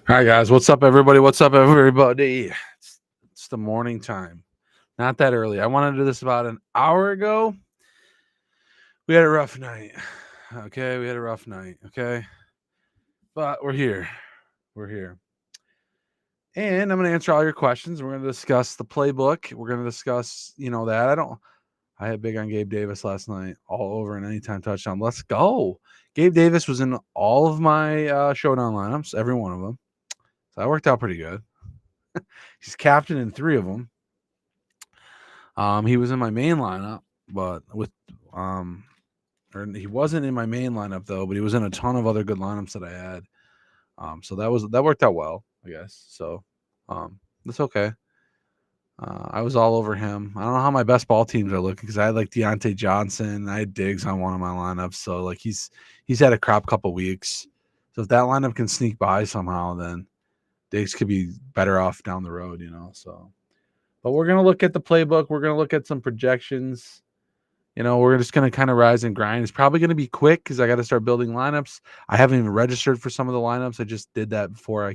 All right, guys. What's up, everybody? What's up, everybody? It's the morning time. Not that early. I wanted to do this about an hour ago. We had a rough night. Okay, we had a rough night. Okay, but we're here. We're here, and I'm going to answer all your questions. We're going to discuss the playbook. We're going to discuss, that. I had big on Gabe Davis last night, all over an anytime touchdown. Let's go. Gabe Davis was in all of my showdown lineups, every one of them. So that worked out pretty good. He's captain in 3 of them. He was in my main lineup, but or he wasn't in my main lineup though, but he was in a ton of other good lineups that I had. So that worked out well, I guess. So, that's okay. I was all over him. I don't know how my best ball teams are looking because I had like Deontay Johnson, I had Diggs on one of my lineups. So like he's had a crap couple weeks. So if that lineup can sneak by somehow, then Diggs could be better off down the road. So. But we're going to look at the playbook. We're going to look at some projections. We're just going to kind of rise and grind. It's probably going to be quick because I got to start building lineups. I haven't even registered for some of the lineups. I just did that before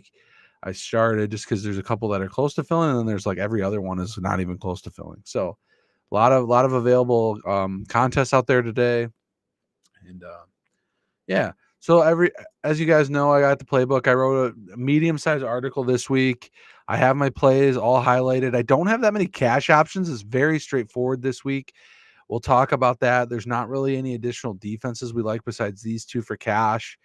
I started just because there's a couple that are close to filling, and then there's like every other one is not even close to filling. So a lot of available contests out there today. And yeah. So as you guys know, I got the playbook. I wrote a medium-sized article this week. I have my plays all highlighted. I don't have that many cash options. It's very straightforward this week. We'll talk about that. There's not really any additional defenses we like besides these 2 for cash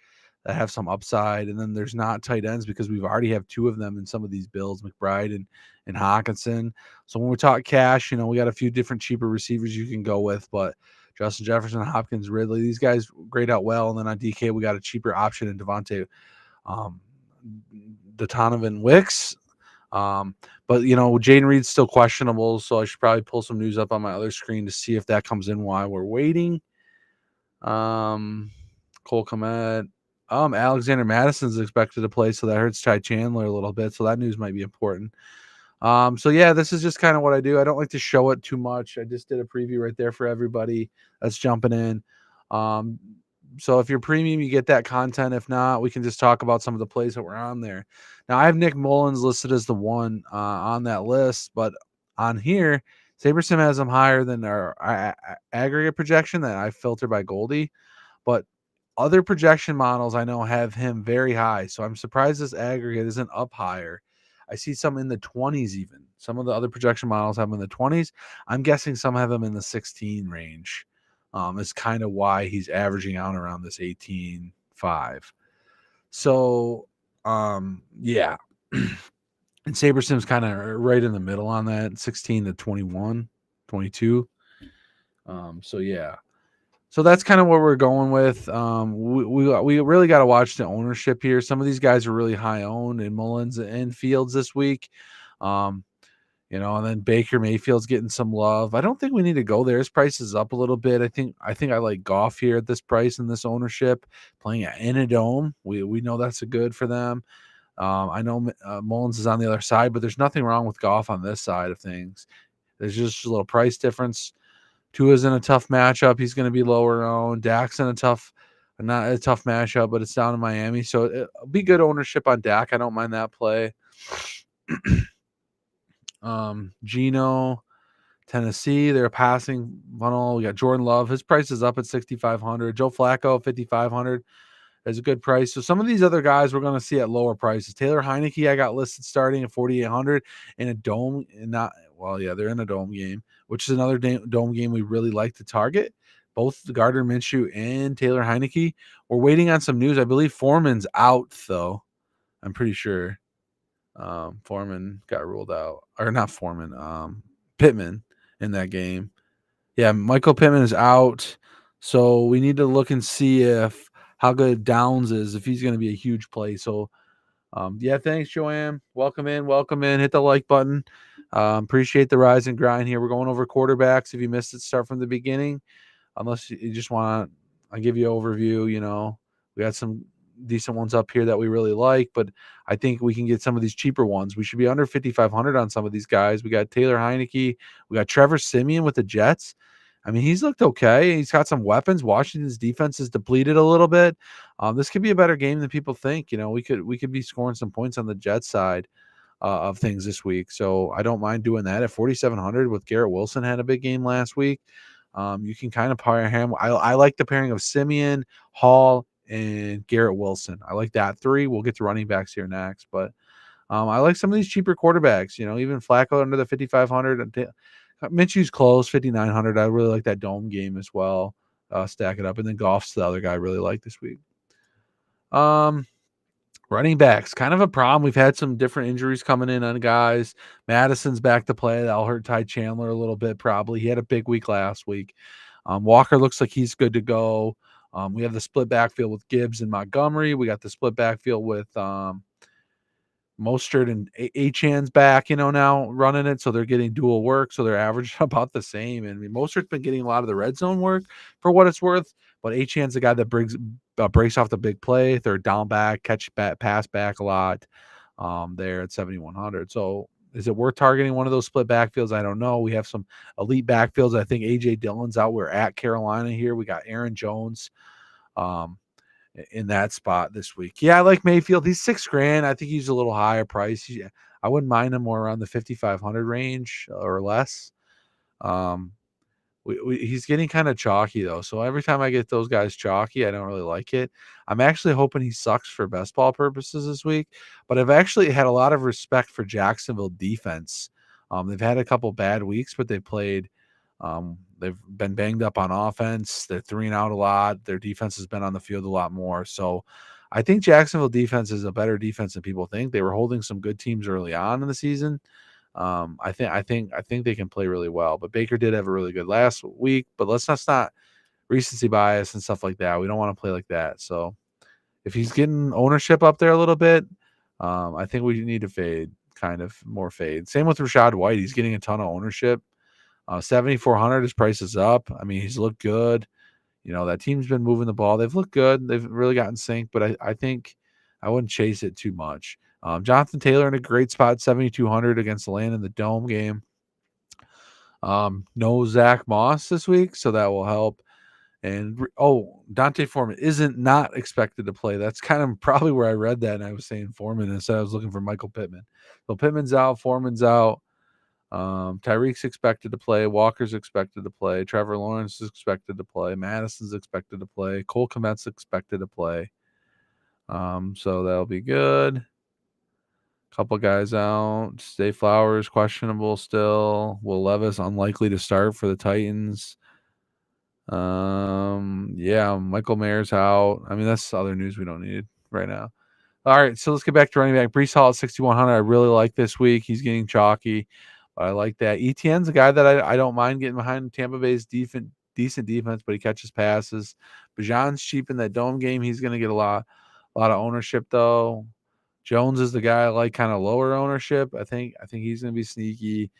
that have some upside. And then there's not tight ends because we've already have 2 of them in some of these builds, McBride and Hawkinson. So when we talk cash, we got a few different cheaper receivers you can go with, but Justin Jefferson, Hopkins, Ridley, these guys grade out well. And then on DK, we got a cheaper option in Devontae Donovan Wicks. But Jaden Reed's still questionable, so I should probably pull some news up on my other screen to see if that comes in while we're waiting. Cole Kmet. Alexander Madison's expected to play, so that hurts Ty Chandler a little bit. So that news might be important. So yeah, this is just kind of what I do. I don't like to show it too much. I just did a preview right there for everybody that's jumping in. So if you're premium, you get that content. If not, we can just talk about some of the plays that were on there. Now I have Nick Mullins listed as the one on that list, but on here, Sabersim has him higher than our aggregate projection that I filter by Goldie, but other projection models I know have him very high. So I'm surprised this aggregate isn't up higher. I see some in the 20s even. Some of the other projection models have him in the 20s. I'm guessing some have him in the 16 range. Is kind of why he's averaging out around this 18.5. So, yeah. And SaberSim's kind of right in the middle on that, 16 to 21, 22. So, yeah. So that's kind of what we're going with. We really got to watch the ownership here. Some of these guys are really high owned in Mullins and Fields this week. And then Baker Mayfield's getting some love. I don't think we need to go there. His price is up a little bit. I think I like Goff here at this price and this ownership, playing in a dome. We know that's a good for them. I know Mullins is on the other side, but there's nothing wrong with Goff on this side of things. There's just a little price difference. Tua's in a tough matchup. He's going to be lower owned. Dak's in not a tough matchup, but it's down in Miami. So it'll be good ownership on Dak. I don't mind that play. Geno, Tennessee, they're passing funnel. We got Jordan Love. His price is up at 6,500. Joe Flacco, 5,500 is a good price. So some of these other guys we're going to see at lower prices. Taylor Heineke, I got listed starting at 4,800 in a dome. They're in a dome game, which is another dome game we really like to target. Both Gardner Minshew and Taylor Heineke. We're waiting on some news. I believe Foreman's out, though. I'm pretty sure. Foreman got ruled out, or not Foreman, Pittman in that game. Yeah, Michael Pittman is out, so we need to look and see how good Downs is, if he's going to be a huge play. So, thanks, Joanne. Welcome in. Hit the like button. Appreciate the rise and grind here. We're going over quarterbacks. If you missed it, start from the beginning. Unless you just want, I'll give you an overview. We got some decent ones up here that we really like, but I think we can get some of these cheaper ones. We should be under 5,500 on some of these guys. We got Taylor Heineke. We got Trevor Siemian with the Jets. I mean, he's looked okay. He's got some weapons. Washington's defense is depleted a little bit. This could be a better game than people think. We could be scoring some points on the Jets side of things this week. So I don't mind doing that at 4,700 with Garrett Wilson had a big game last week. You can kind of pair him. I like the pairing of Simeon, Hall, and Garrett Wilson. I like that three. We'll get to running backs here next, but I like some of these cheaper quarterbacks. Even Flacco under the 5,500. Minshew's close 5,900. I really like that dome game as well. Stack it up, and then Goff's the other guy I really like this week. Running backs, kind of a problem. We've had some different injuries coming in on guys. Madison's back to play. That'll hurt Ty Chandler a little bit, probably. He had a big week last week. Walker looks like he's good to go. We have the split backfield with Gibbs and Montgomery. We got the split backfield with Mostert and Achan's back, now running it. So they're getting dual work. So they're averaging about the same. And I mean, Mostert's been getting a lot of the red zone work for what it's worth. But Achan's the guy that breaks off the big play, third down back, pass back a lot there at 7,100. So is it worth targeting one of those split backfields? I don't know. We have some elite backfields. I think A.J. Dillon's out. We're at Carolina here. We got Aaron Jones in that spot this week. Yeah, I like Mayfield. He's $6,000. I think he's a little higher price. I wouldn't mind him more around the 5,500 range or less. He's getting kind of chalky though. So every time I get those guys chalky, I don't really like it. I'm actually hoping he sucks for best ball purposes this week, but I've actually had a lot of respect for Jacksonville defense. They've had a couple bad weeks, but they played. They've been banged up on offense. They're 3-and-out a lot. Their defense has been on the field a lot more. So I think Jacksonville defense is a better defense than people think. They were holding some good teams early on in the season. I think they can play really well. But Baker did have a really good last week. But let's not recency bias and stuff like that. We don't want to play like that. So if he's getting ownership up there a little bit, I think we need to fade, kind of more fade. Same with Rachaad White. He's getting a ton of ownership. 7,400, his price is up. I mean, he's looked good. That team's been moving the ball. They've looked good. They've really gotten sync, but I think I wouldn't chase it too much. Jonathan Taylor in a great spot, 7,200 against the Land in the Dome game. No Zach Moss this week, so that will help. And Dante Foreman not expected to play. That's kind of probably where I read that, and I was saying Foreman instead. I was looking for Michael Pittman. So Pittman's out, Foreman's out. Tyreek's expected to play. Walker's expected to play. Trevor Lawrence is expected to play. Madison's expected to play. Cole Kmet's expected to play. So that'll be good. Couple guys out. Zay Flowers questionable still. Will Levis unlikely to start for the Titans. Yeah, Michael Mayer's out. I mean, that's other news we don't need right now. All right, so let's get back to running back. Breece Hall at 6,100. I really like this week. He's getting chalky. I like that. ETN's a guy that I don't mind getting behind. Tampa Bay's decent defense, but he catches passes. Bijan's cheap in that dome game. He's going to get a lot of ownership though. Jones is the guy I like, kind of lower ownership. I think he's going to be sneaky.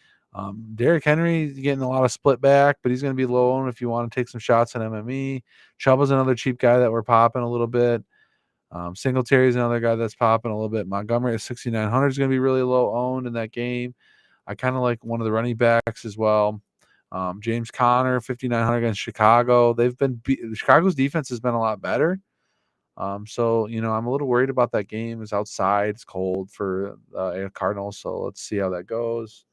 Derrick Henry getting a lot of split back, but he's going to be low owned if you want to take some shots on MME. Chuba's another cheap guy that we're popping a little bit. Singletary is another guy that's popping a little bit. Montgomery at 6,900 is going to be really low owned in that game. I kind of like one of the running backs as well. James Conner, 5,900 against Chicago. Chicago's defense has been a lot better. So, I'm a little worried about that game. It's outside. It's cold for Cardinals. So let's see how that goes.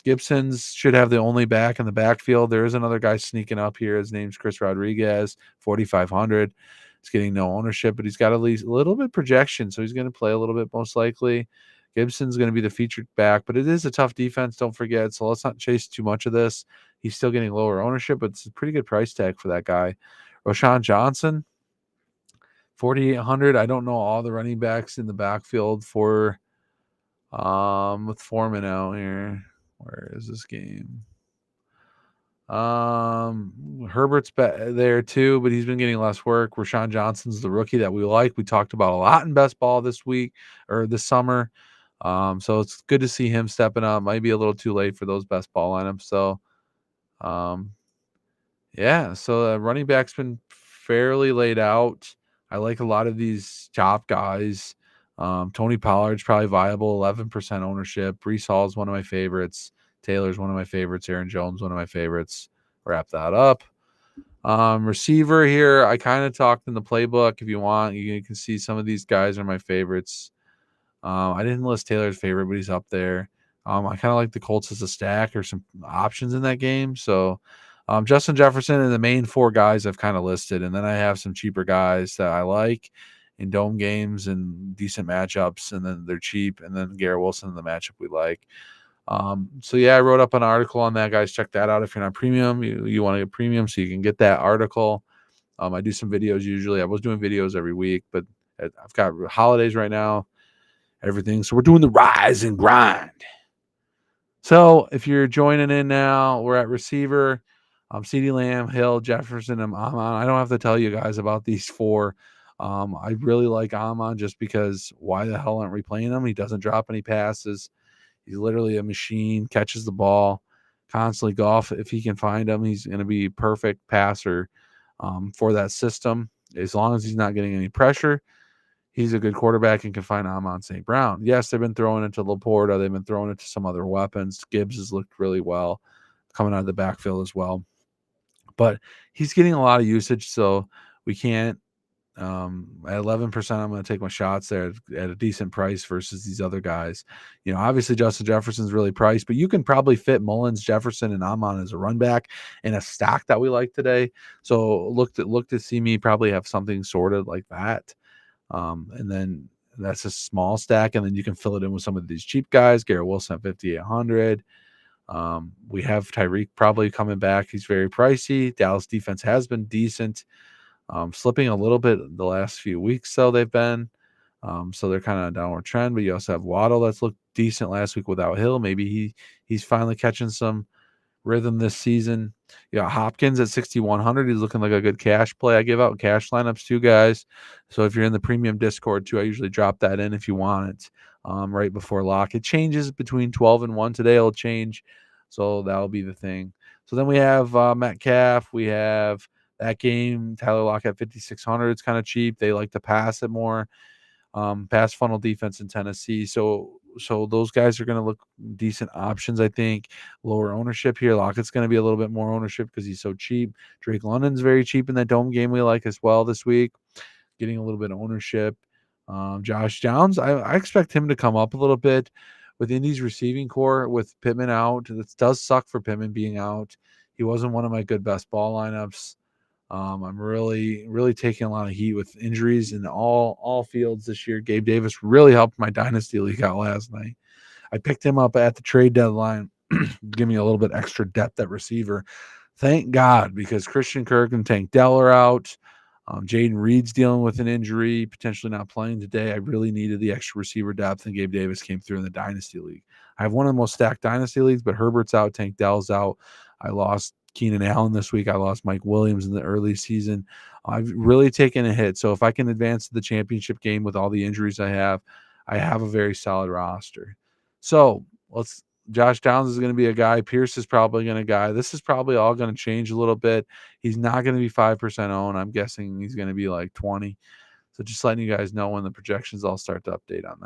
Gibson's should have the only back in the backfield. There is another guy sneaking up here. His name's Chris Rodriguez, 4,500. He's getting no ownership, but he's got at least a little bit projection. So he's going to play a little bit most likely. Gibson's going to be the featured back, but it is a tough defense. Don't forget. So let's not chase too much of this. He's still getting lower ownership, but it's a pretty good price tag for that guy. Roshan Johnson, 4,800. I don't know all the running backs in the backfield for with Foreman out here. Where is this game? Herbert's there too, but he's been getting less work. Rashawn Johnson's the rookie that we like. We talked about a lot in best ball this week or this summer. So it's good to see him stepping up. Might be a little too late for those best ball lineups. So, yeah. So running back's been fairly laid out. I like a lot of these top guys. Tony Pollard's probably viable, 11% ownership. Breece Hall is one of my favorites. Taylor's one of my favorites. Aaron Jones, one of my favorites. Wrap that up. Receiver here, I kind of talked in the playbook. If you want, you can see some of these guys are my favorites. I didn't list Taylor's favorite, but he's up there. I kind of like the Colts as a stack or some options in that game. So Justin Jefferson and the main four guys I've kind of listed. And then I have some cheaper guys that I like in dome games and decent matchups. And then they're cheap. And then Garrett Wilson in the matchup we like. So yeah, I wrote up an article on that, guys. Check that out if you're not premium. You want to get premium so you can get that article. I do some videos usually. I was doing videos every week, but I've got holidays right now, everything. So we're doing the rise and grind. So if you're joining in now, we're at receiver. CeeDee Lamb, Hill, Jefferson, and Amon. I don't have to tell you guys about these four. I really like Amon just because why the hell aren't we playing him? He doesn't drop any passes. He's literally a machine, catches the ball constantly. Goff, if he can find him, he's going to be perfect passer for that system. As long as he's not getting any pressure, he's a good quarterback and can find Amon St. Brown. Yes, they've been throwing it to Laporta. They've been throwing it to some other weapons. Gibbs has looked really well coming out of the backfield as well. But he's getting a lot of usage, so we can't at 11%, I'm going to take my shots there at a decent price versus these other guys. Obviously Justin Jefferson's really priced, but you can probably fit Mullins, Jefferson, and Amon as a run back in a stack that we like today. So look to see me probably have something sorted like that. And then that's a small stack, and then you can fill it in with some of these cheap guys. Garrett Wilson at 5,800. We have Tyreek probably coming back. He's very pricey. Dallas defense has been decent. Slipping a little bit the last few weeks, though they've been. So they're kind of a downward trend. But you also have Waddle that's looked decent last week without Hill. Maybe he's finally catching some rhythm this season. Hopkins at 6,100. He's looking like a good cash play. I give out cash lineups too, guys. So if you're in the premium Discord too, I usually drop that in if you want it right before lock. It changes between 12 and 1. Today it'll change. So that'll be the thing. So then we have Metcalf. We have that game, Tyler Lockett at 5,600. It's kind of cheap. They like to pass it more. Pass funnel defense in Tennessee. So those guys are going to look decent options, I think. Lower ownership here. Lockett's going to be a little bit more ownership because he's so cheap. Drake London's very cheap in that dome game we like as well this week. Getting a little bit of ownership. Josh Downs, I expect him to come up a little bit with Indy's receiving core with Pittman out. It does suck for Pittman being out. He wasn't one of my good best ball lineups. I'm really, really taking a lot of heat with injuries in all fields this year. Gabe Davis really helped my dynasty league out last night. I picked him up at the trade deadline, give me a little bit extra depth at receiver. Thank God, because Christian Kirk and Tank Dell are out. Jaden Reed's dealing with an injury, potentially not playing today. I really needed the extra receiver depth, and Gabe Davis came through in the dynasty league. I have one of the most stacked dynasty leagues, but Herbert's out, Tank Dell's out. I lost Keenan Allen this week. I lost Mike Williams in the early season. I've really taken a hit. So if I can advance to the championship game with all the injuries I have a very solid roster. So Josh Downs is going to be a guy. Pierce is probably going to guy. This is probably all going to change a little bit. He's not going to be 5% owned. I'm guessing he's going to be like 20. So just letting you guys know when the projections all start to update on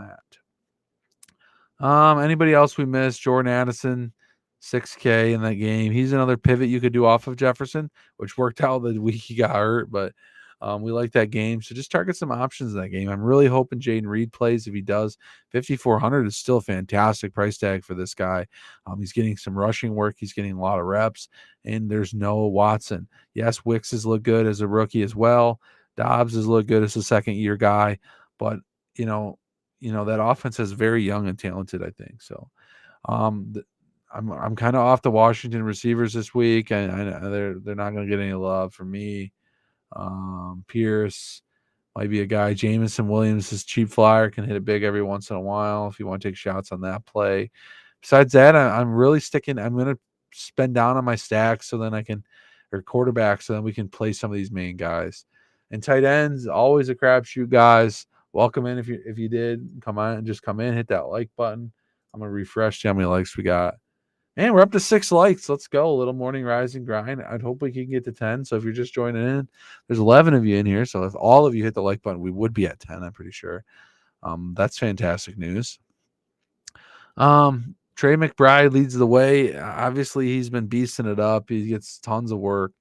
that. Anybody else we missed? Jordan Addison, 6K in that game. He's another pivot you could do off of Jefferson, which worked out the week he got hurt, but we like that game. So just target some options in that game. I'm really hoping Jaden Reed plays. If he does, 5,400 is still a fantastic price tag for this guy. He's getting some rushing work. He's getting a lot of reps, and there's no Watson. Yes, Wicks has looked good as a rookie as well. Dobbs has looked good as a second-year guy, but that offense is very young and talented, I think. So I'm kind of off the Washington receivers this week, and they're not going to get any love from me. Pierce might be a guy. Jameson Williams is cheap flyer, can hit it big every once in a while if you want to take shots on that play. Besides that, I'm really sticking. I'm going to spend down on my stacks so then I can, or quarterbacks, so then we can play some of these main guys. And tight ends, always a crapshoot, guys. Welcome in if you did come on and just come in, hit that like button. I'm gonna refresh how many likes we got. And we're up to 6 likes. Let's go. A little morning rising grind. I'd hope we can get to 10. So if you're just joining in, there's 11 of you in here. So if all of you hit the like button, we would be at 10, I'm pretty sure. That's fantastic news. Trey McBride leads the way. Obviously, he's been beasting it up. He gets tons of work.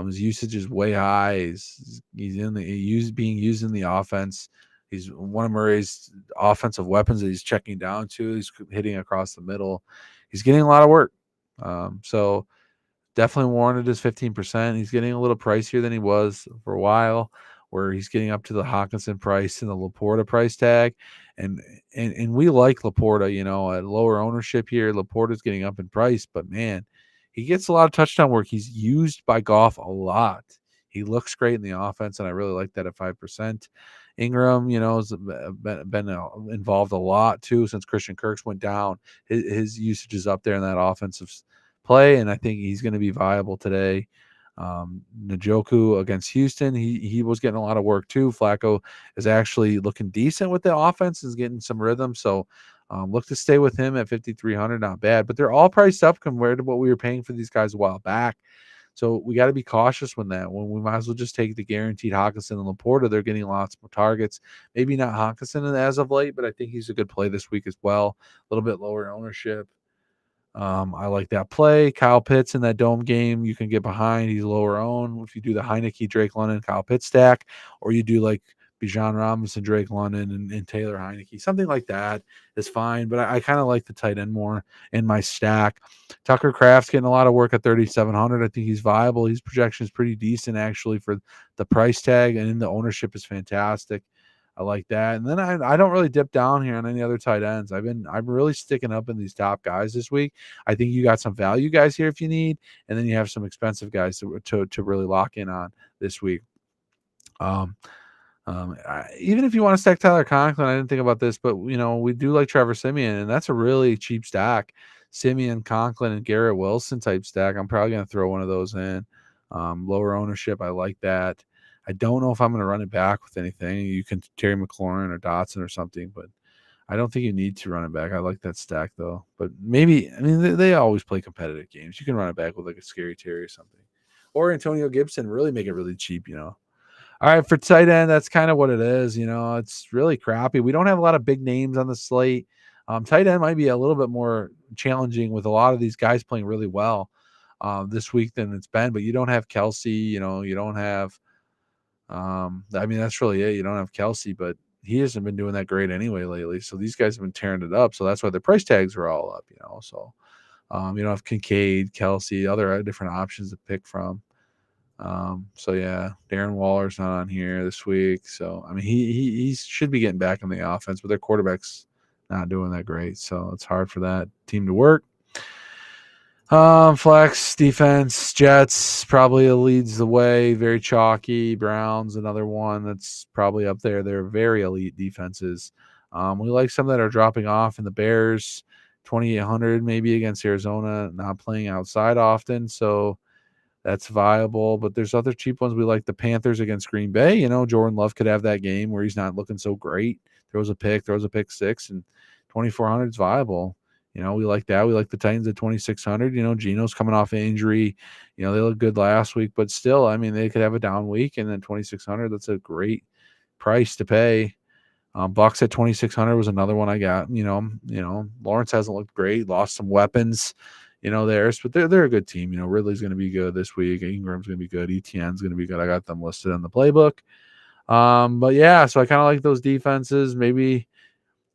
His usage is way high. He's being used in the offense. He's one of Murray's offensive weapons that he's checking down to. He's hitting across the middle. He's getting a lot of work. So definitely warranted his 15%. He's getting a little pricier than he was for a while, where he's getting up to the Hawkinson price and the Laporta price tag. And we like Laporta, at lower ownership here. Laporta's getting up in price, but man, he gets a lot of touchdown work. He's used by Goff a lot. He looks great in the offense, and I really like that at 5%. Ingram, has been involved a lot too since Christian Kirk's went down. His usage is up there in that offensive play, and I think he's going to be viable today. Njoku against Houston, he was getting a lot of work too. Flacco is actually looking decent with the offense, is getting some rhythm. So look to stay with him at 5,300, not bad. But they're all priced up compared to what we were paying for these guys a while back. So we got to be cautious when we might as well just take the guaranteed Hawkinson and Laporta. They're getting lots more targets. Maybe not Hawkinson as of late, but I think he's a good play this week as well. A little bit lower ownership. I like that play. Kyle Pitts in that dome game, you can get behind. He's lower owned. If you do the Heineke, Drake London, Kyle Pitts stack, or you do like Bijan Robinson, Drake London, and Taylor Heineke, something like that is fine. But I kind of like the tight end more in my stack. Tucker Kraft's getting a lot of work at 3,700. I think he's viable. His projection is pretty decent actually for the price tag, and the ownership is fantastic. I like that. And then I don't really dip down here on any other tight ends. I'm really sticking up in these top guys this week. I think you got some value guys here if you need, and then you have some expensive guys to really lock in on this week. Even if you want to stack Tyler Conklin, I didn't think about this, but we do like Trevor Siemian, and that's a really cheap stack. Siemian, Conklin, and Garrett Wilson type stack. I'm probably going to throw one of those in. Lower ownership, I like that. I don't know if I'm going to run it back with anything. You can Terry McLaurin or Dotson or something, but I don't think you need to run it back. I like that stack though. But maybe, they always play competitive games. You can run it back with like a Scary Terry or something, or Antonio Gibson. Really make it really cheap. All right, for tight end, that's kind of what it is. It's really crappy. We don't have a lot of big names on the slate. Tight end might be a little bit more challenging with a lot of these guys playing really well this week than it's been. But you don't have Kelsey. You don't have. That's really it. You don't have Kelsey, but he hasn't been doing that great anyway lately. So these guys have been tearing it up. So that's why the price tags are all up. So you don't have Kincaid, Kelsey, other different options to pick from. So yeah, Darren Waller's not on here this week. So he should be getting back in the offense, but their quarterback's not doing that great. So it's hard for that team to work. Flex defense, Jets probably leads the way. Very chalky. Browns, another one that's probably up there. They're very elite defenses. We like some that are dropping off in the Bears, 2,800 maybe against Arizona, not playing outside often. So that's viable, but there's other cheap ones. We like the Panthers against Green Bay. Jordan Love could have that game where he's not looking so great. Throws a pick six, and 2,400 is viable. We like that. We like the Titans at 2,600. Geno's coming off an injury. They look good last week, but still, they could have a down week, and then 2,600. That's a great price to pay. Bucks at 2,600 was another one I got. Lawrence hasn't looked great. Lost some weapons. Theirs, but they're a good team. Ridley's going to be good this week. Ingram's going to be good. ETN's going to be good. I got them listed in the playbook. But yeah, so I kind of like those defenses. Maybe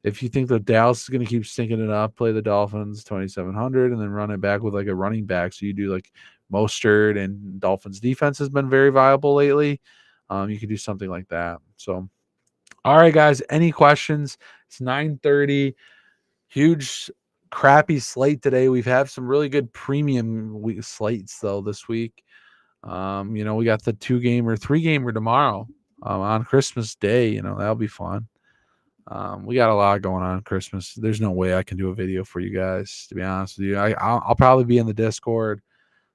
if you think that Dallas is going to keep stinking it up, play the Dolphins 2,700 and then run it back with like a running back. So you do like Mostert, and Dolphins defense has been very viable lately. You could do something like that. So, all right, guys, any questions? It's 9:30. Huge crappy slate today. We've had some really good premium slates though this week. We got the 3-gamer tomorrow on Christmas Day. That'll be fun. We got a lot going on Christmas. There's no way I can do a video for you guys, to be honest with you. I'll probably be in the Discord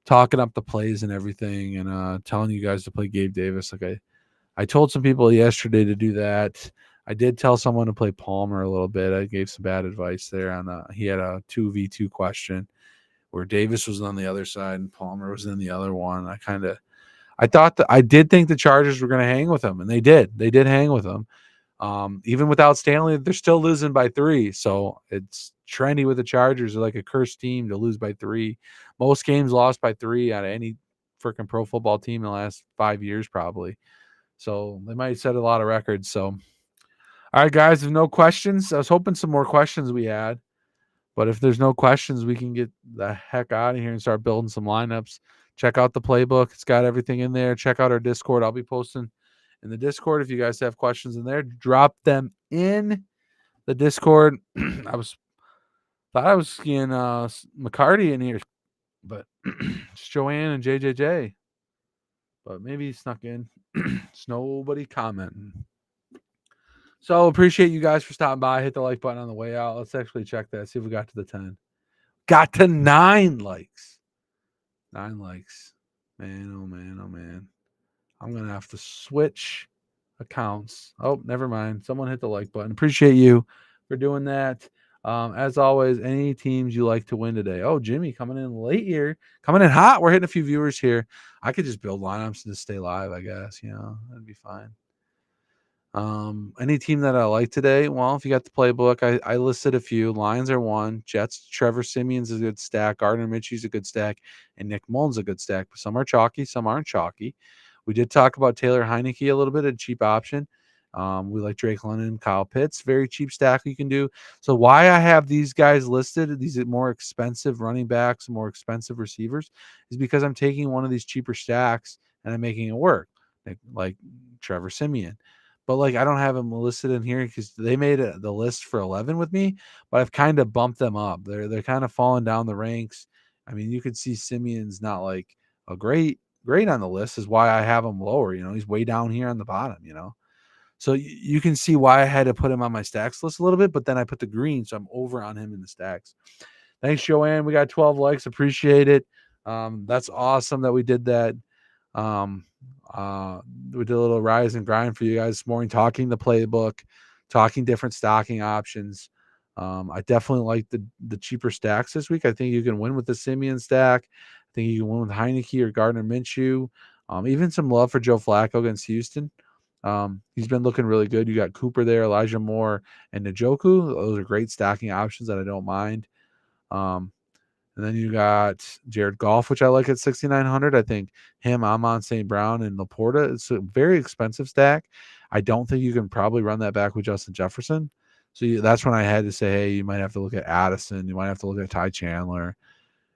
talking up the plays and everything, and telling you guys to play Gabe Davis. Like I told some people yesterday to do that. I did tell someone to play Palmer a little bit. I gave some bad advice there on he had a 2v2 question where Davis was on the other side and Palmer was in the other one. I did think the Chargers were going to hang with him, and they did. They did hang with him. Even without Stanley, they're still losing by 3. So it's trendy with the Chargers. They're like a cursed team to lose by 3. Most games lost by 3 out of any freaking pro football team in the last 5 years, probably. So they might set a lot of records. So, all right, guys, if no questions, I was hoping some more questions we had. But if there's no questions, we can get the heck out of here and start building some lineups. Check out the playbook. It's got everything in there. Check out our Discord. I'll be posting in the Discord. If you guys have questions in there, drop them in the Discord. Thought I was seeing McCarty in here, but it's Joanne and JJJ. But maybe he snuck in. It's nobody commenting. So appreciate you guys for stopping by. Hit the like button on the way out. Let's actually check that. See if we got to the 10. Got to 9 likes. 9 likes. Man, oh man, oh man. I'm going to have to switch accounts. Oh, never mind. Someone hit the like button. Appreciate you for doing that. As always, any teams you like to win today? Oh, Jimmy coming in late here. Coming in hot. We're hitting a few viewers here. I could just build lineups and just stay live, I guess. That'd be fine. Any team that I like today? Well, if you got the playbook, I listed a few. Lions are 1. Jets, Trevor Simeon's a good stack. Gardner Minshew's a good stack. And Nick Mullins a good stack. But some are chalky, some aren't chalky. We did talk about Taylor Heineke a little bit, a cheap option. We like Drake London, Kyle Pitts, very cheap stack you can do. So why I have these guys listed, these more expensive running backs, more expensive receivers, is because I'm taking one of these cheaper stacks and I'm making it work, like Trevor Simeon. But I don't have them listed in here because they made the list for 11 with me, but I've kind of bumped them up. They're kind of falling down the ranks. I mean, you could see Simeon's not like a great on the list, is why I have him lower. He's way down here on the bottom. So you can see why I had to put him on my stacks list a little bit, but then I put the green, so I'm over on him in the stacks. Thanks, Joanne. We got 12 likes. Appreciate it. That's awesome that we did that. We did a little rise and grind for you guys this morning, talking the playbook, talking different stocking options. I definitely like the cheaper stacks this week. I think you can win with the Simeon stack. I think you can win with Heineke or Gardner Minshew. Even some love for Joe Flacco against Houston. He's been looking really good. You got Cooper there, Elijah Moore, and Njoku. Those are great stacking options that I don't mind. And then you got Jared Goff, which I like at 6,900. I think him, Amon St. Brown, and Laporta. It's a very expensive stack. I don't think you can probably run that back with Justin Jefferson. So that's when I had to say, hey, you might have to look at Addison. You might have to look at Ty Chandler.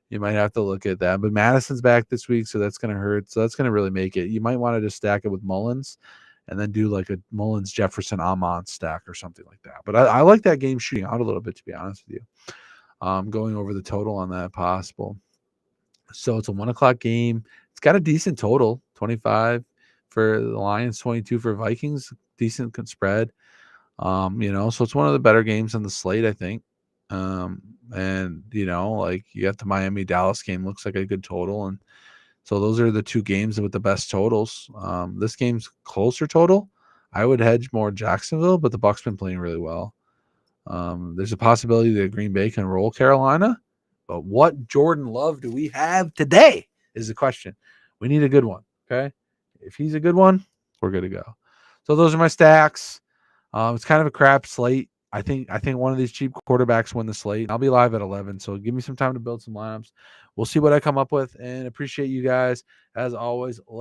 You might have to look at that. But Madison's back this week, so that's going to hurt. So that's going to really make it. You might want to just stack it with Mullins and then do like a Mullins, Jefferson, Amon stack or something like that. But I like that game shooting out a little bit, to be honest with you. Going over the total on that possible. So it's a 1:00 game. It's got a decent total, 25 for the Lions, 22 for Vikings, decent spread. So it's one of the better games on the slate, I think. And you got the Miami Dallas game, looks like a good total. And so those are the two games with the best totals. This game's closer total. I would hedge more Jacksonville, but the Bucs been playing really well. There's a possibility that Green Bay can roll Carolina, but what Jordan Love do we have today is the question. We need a good one. Okay. If he's a good one, we're good to go. So those are my stacks. It's kind of a crap slate. I think one of these cheap quarterbacks win the slate. I'll be live at 11. So give me some time to build some lineups. We'll see what I come up with, and appreciate you guys as always.